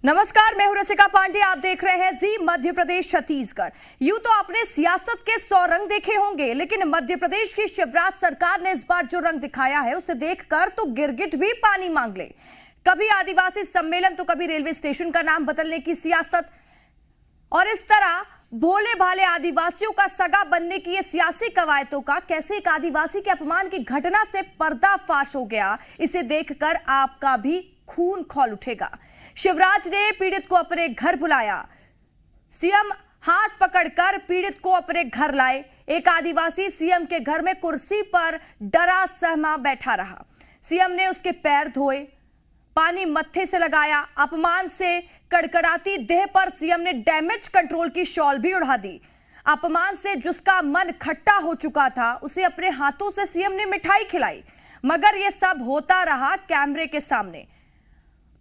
नमस्कार, मैं हूं रसिका पांडे। आप देख रहे हैं जी मध्य प्रदेश छत्तीसगढ़। यूं तो आपने सियासत के 100 रंग देखे होंगे, लेकिन मध्य प्रदेश की शिवराज सरकार ने इस बार जो रंग दिखाया है उसे देखकर तो गिरगिट भी पानी मांग ले। कभी आदिवासी सम्मेलन तो कभी रेलवे स्टेशन का नाम बदलने की सियासत, और इस तरह भोले भाले आदिवासियों का सगा बनने की ये सियासी कवायतों का कैसे एक आदिवासी के अपमान की घटना से पर्दाफाश हो गया, इसे देखकर आपका भी खून खौल उठेगा। शिवराज ने पीड़ित को अपने घर बुलाया, सीएम हाथ पकड़कर पीड़ित को अपने घर लाए। एक आदिवासी सीएम के घर में कुर्सी पर डरा सहमा बैठा रहा। सीएम ने उसके पैर धोए, पानी मत्थे से लगाया। अपमान से कड़कड़ाती देह पर सीएम ने डैमेज कंट्रोल की शॉल भी उड़ा दी। अपमान से जिसका मन खट्टा हो चुका था, उसे अपने हाथों से सीएम ने मिठाई खिलाई। मगर यह सब होता रहा कैमरे के सामने।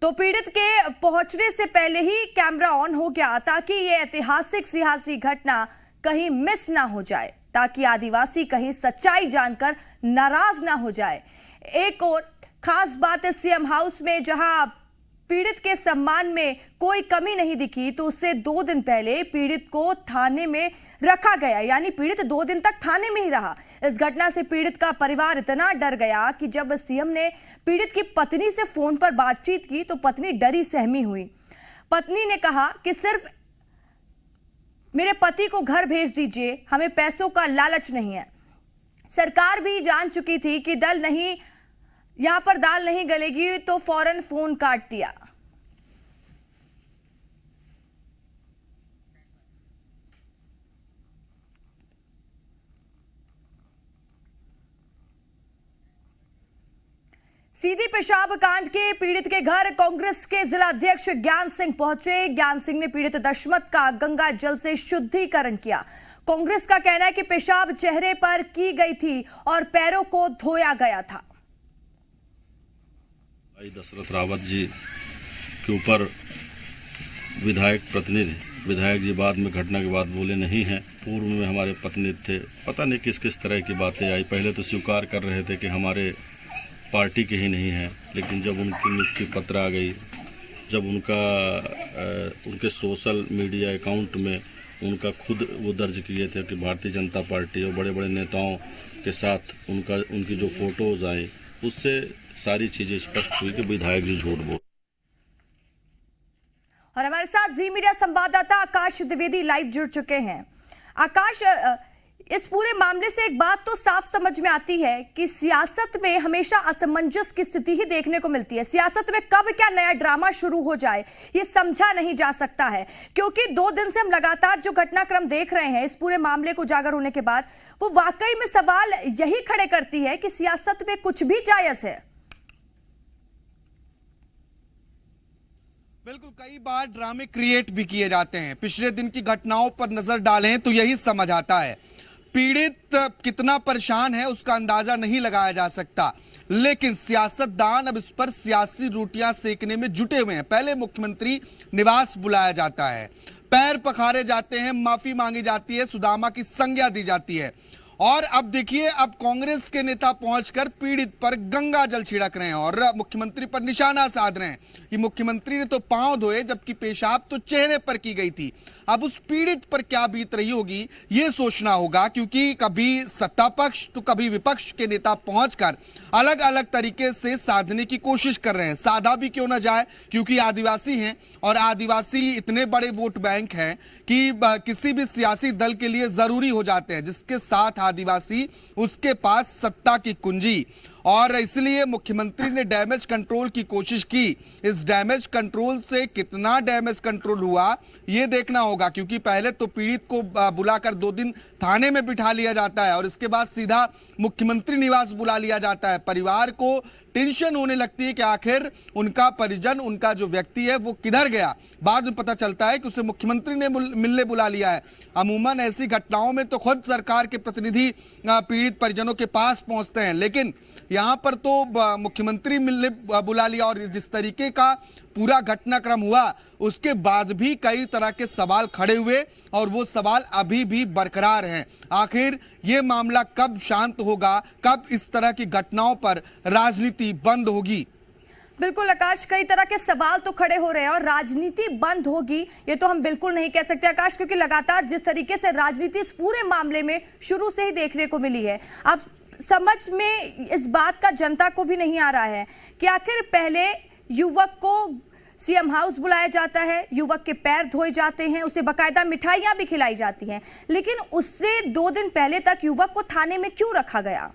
तो पीड़ित के पहुंचने से पहले ही कैमरा ऑन हो गया ताकि यह ऐतिहासिक सियासी घटना कहीं मिस ना हो जाए, ताकि आदिवासी कहीं सच्चाई जानकर नाराज ना हो जाए। एक और खास बात है, सीएम हाउस में जहां पीड़ित के सम्मान में कोई कमी नहीं दिखी, तो उससे 2 दिन पहले पीड़ित को थाने में रखा गया, यानी पीड़ित 2 दिन तक थाने में ही रहा। इस घटना से पीड़ित का परिवार इतना डर गया कि जब सीएम ने पीड़ित की पत्नी से फोन पर बातचीत की तो पत्नी डरी सहमी हुई। पत्नी ने कहा कि सिर्फ मेरे पति को घर भेज दीजिए, हमें पैसों का लालच नहीं है। सरकार भी जान चुकी थी कि यहां पर दाल नहीं गलेगी, तो फौरन फोन काट दिया। सीधी पेशाब कांड के पीड़ित के घर कांग्रेस के जिला अध्यक्ष ज्ञान सिंह पहुंचे। ज्ञान सिंह ने पीड़ित दशमत का गंगा जल से शुद्धिकरण किया। कांग्रेस का कहना है कि पेशाब चेहरे पर की गई थी और पैरों को धोया गया था। दशरथ रावत जी के ऊपर विधायक जी बाद में घटना के बाद बोले नहीं हैं। पूर्व में हमारे पत्नी थे, पता नहीं किस किस तरह की बातें आई। पहले तो स्वीकार कर रहे थे कि हमारे पार्टी के ही नहीं हैं, लेकिन जब उनकी नियुक्ति पत्र आ गई, जब उनके सोशल मीडिया अकाउंट में उनका खुद वो दर्ज किए थे कि भारतीय जनता पार्टी और बड़े बड़े नेताओं के साथ उनकी जो फोटोज आई, उससे सारी चीजें स्पष्ट हुई कि विधायक जी झूठ बोल। और हमारे साथ जी मीडिया संवाददाता आकाश द्विवेदी लाइव जुड़ चुके हैं। आकाश, इस पूरे मामले से एक बात तो साफ समझ में आती है कि सियासत में हमेशा असमंजस की स्थिति ही देखने को मिलती है। सियासत में कब क्या नया ड्रामा शुरू हो जाए ये समझा नहीं जा सकता है, क्योंकि 2 दिन से हम लगातार जो घटनाक्रम देख रहे हैं इस पूरे मामले को उजागर होने के बाद, वो वाकई में सवाल यही खड़े करती है कि सियासत में कुछ भी जायज है। बिल्कुल, कई बार ड्रामे क्रिएट भी किए जाते हैं। पिछले दिन की घटनाओं पर नजर डालें तो यही समझ आता है। पीड़ित कितना परेशान है उसका अंदाजा नहीं लगाया जा सकता, लेकिन सियासतदान अब इस पर सियासी रोटियां सेकने में जुटे हुए हैं। पहले मुख्यमंत्री निवास बुलाया जाता है, पैर पखारे जाते हैं, माफी मांगी जाती है, सुदामा की संज्ञा दी जाती है, और अब देखिए अब कांग्रेस के नेता पहुंचकर पीड़ित पर गंगा जल छिड़क रहे हैं और मुख्यमंत्री पर निशाना साध रहे हैं कि मुख्यमंत्री ने तो पांव धोए, जबकि पेशाब तो चेहरे पर की गई थी। अब उस पीड़ित पर क्या बीत रही होगी ये सोचना होगा, क्योंकि कभी सत्ता पक्ष तो कभी विपक्ष के नेता पहुंचकर अलग अलग तरीके से साधने की कोशिश कर रहे हैं। साधा भी क्यों ना जाए, क्योंकि आदिवासी हैं और आदिवासी इतने बड़े वोट बैंक हैं कि किसी भी सियासी दल के लिए जरूरी हो जाते हैं। जिसके साथ आदिवासी, उसके पास सत्ता की कुंजी, और इसलिए मुख्यमंत्री ने डैमेज कंट्रोल की कोशिश की। इस डैमेज कंट्रोल से कितना डैमेज कंट्रोल हुआ ये देखना होगा, क्योंकि पहले तो पीड़ित को बुलाकर 2 दिन थाने में बिठा लिया जाता है और इसके बाद सीधा मुख्यमंत्री निवास बुला लिया जाता है। परिवार को टेंशन होने लगती है कि आखिर उनका परिजन, उनका जो व्यक्ति है वो किधर गया। बाद में पता चलता है कि उसे मुख्यमंत्री ने मिलने बुला लिया है। अमूमन ऐसी घटनाओं में तो खुद सरकार के प्रतिनिधि पीड़ित परिजनों के पास पहुंचते हैं, लेकिन यहाँ पर तो मुख्यमंत्री मिलने बुला लिया। और जिस तरीके का पूरा घटनाक्रम हुआ उसके बाद भी कई तरह के सवाल खड़े हुए और वो सवाल अभी भी बरकरार हैं। आखिर ये मामला कब शांत होगा, कब इस तरह की घटनाओं पर राजनीति बंद होगी? बिल्कुल आकाश, कई तरह के सवाल तो खड़े हो रहे हैं और राजनीति बंद होगी ये तो हम बिल्कुल नहीं कह सकते आकाश, क्योंकि लगातार जिस तरीके से राजनीति इस पूरे मामले में शुरू से ही देखने को मिली है, अब समझ में इस बात का जनता को भी नहीं आ रहा है कि आखिर पहले युवक को सीएम हाउस बुलाया जाता है, युवक के पैर धोए जाते हैं, उसे बकायदा मिठाइयां भी खिलाई जाती हैं, लेकिन उससे 2 दिन पहले तक युवक को थाने में क्यों रखा गया?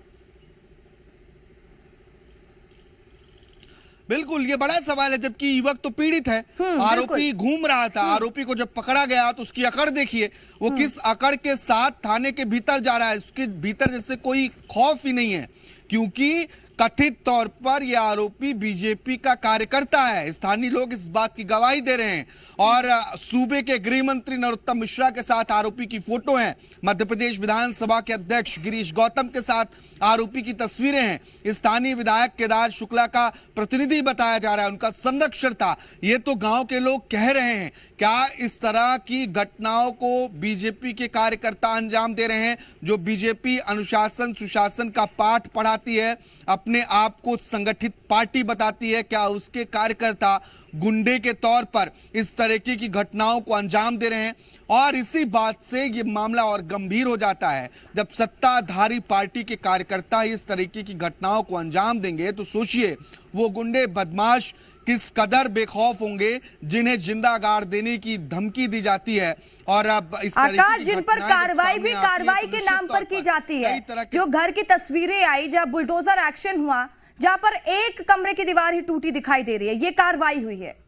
बिल्कुल, ये बड़ा सवाल है, जबकि युवक तो पीड़ित है। आरोपी घूम रहा था, आरोपी को जब पकड़ा गया तो उसकी अकड़ देखिए, वो किस अकड़ के साथ थाने के भीतर जा रहा है। उसके भीतर जैसे कोई खौफ ही नहीं है, क्योंकि कथित तौर पर यह आरोपी बीजेपी का कार्यकर्ता है। स्थानीय लोग इस बात की गवाही दे रहे हैं और सूबे के गृह मंत्री नरोत्तम मिश्रा के साथ आरोपी की फोटो है, मध्य प्रदेश विधानसभा के अध्यक्ष गिरीश गौतम के साथ आरोपी की तस्वीरें हैं। स्थानीय विधायक केदार शुक्ला का प्रतिनिधि बताया जा रहा है, उनका संरक्षण था। ये तो गांव के लोग कह रहे हैं। क्या इस तरह की घटनाओं को बीजेपी के कार्यकर्ता अंजाम दे रहे हैं? जो बीजेपी अनुशासन सुशासन का पाठ पढ़ाती है, अपने आप को संगठित पार्टी बताती है, क्या उसके कार्यकर्ता गुंडे के तौर पर इस तरीके की घटनाओं को अंजाम दे रहे हैं? और इसी बात से ये मामला और गंभीर हो जाता है। जब सत्ताधारी पार्टी के कार्यकर्ता इस तरीके की घटनाओं को अंजाम देंगे तो सोचिए वो गुंडे बदमाश किस कदर बेखौफ होंगे, जिन्हें जिंदा गाड़ देने की धमकी दी जाती है। और अब इस आकाश, जिन पर कार्रवाई भी कार्रवाई के नाम पर की जाती है, जो घर की तस्वीरें आई जब बुलडोजर एक्शन हुआ, जहां पर एक कमरे की दीवार ही टूटी दिखाई दे रही है, ये कार्रवाई हुई है।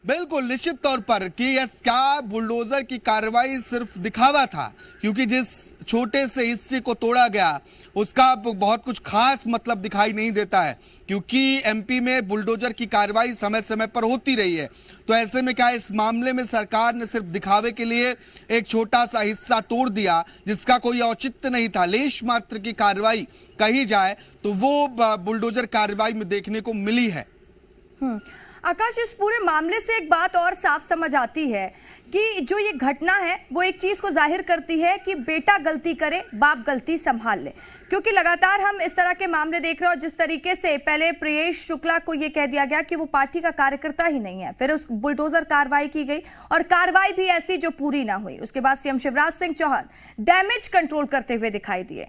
बिल्कुल, निश्चित तौर पर कि यह क्या बुलडोजर की कार्रवाई सिर्फ दिखावा था, क्योंकि जिस छोटे से हिस्से को तोड़ा गया उसका बहुत कुछ खास मतलब दिखाई नहीं देता है, क्योंकि एमपी में बुलडोजर की कार्रवाई समय समय पर होती रही है। तो ऐसे में क्या इस मामले में सरकार ने सिर्फ दिखावे के लिए एक छोटा सा हिस्सा तोड़ दिया, जिसका कोई औचित्य नहीं था। लेश मात्र की कार्रवाई कही जाए तो वो बुलडोजर कार्रवाई में देखने को मिली है। आकाश, इस पूरे मामले से एक बात और साफ समझ आती है कि जो ये घटना है वो एक चीज को जाहिर करती है कि बेटा गलती करे, बाप गलती संभाल ले, क्योंकि लगातार हम इस तरह के मामले देख रहे हो। जिस तरीके से पहले प्रियेश शुक्ला को ये कह दिया गया कि वो पार्टी का कार्यकर्ता ही नहीं है, फिर उस बुलडोजर कार्रवाई की गई और कार्रवाई भी ऐसी जो पूरी ना हुई। उसके बाद CM Shivraj Singh Chouhan damage control करते हुए दिखाई दिए।